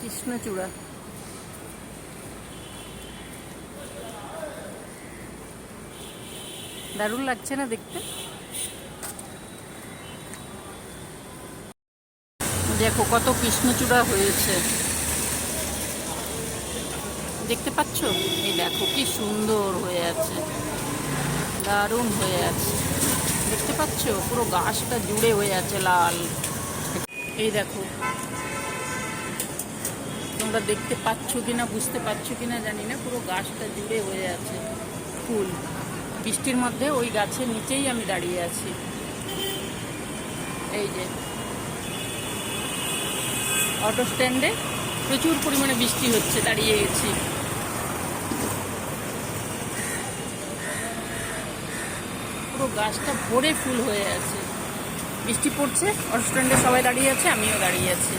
কৃষ্ণচূড়া। দারুণ লাগছে না দেখতে? দেখো কত কৃষ্ণচূড়া হয়েছে, দেখতে পাচ্ছ? এই দেখো কি সুন্দর হয়ে আছে, দারুণ হয়ে আছে, দেখতে পাচ্ছ? পুরো গাছটা জুড়ে হয়ে আছে লাল। এই দেখো, তোমরা দেখতে পাচ্ছ কিনা বুঝতে পারছো কিনা জানি না, পুরো গাছটা জুড়ে হয়ে আছে ফুল। বৃষ্টির মধ্যে ওই গাছের নিচেই আমি দাঁড়িয়ে আছি। এই যে অটো স্ট্যান্ডে প্রচুর পরিমাণে বৃষ্টি হচ্ছে, দাঁড়িয়ে গেছি। পুরো গাছটা ভরে ফুল হয়ে আছে, বৃষ্টি পড়ছে, অটো স্ট্যান্ডে সবাই দাঁড়িয়ে আছে, আমিও দাঁড়িয়ে আছি।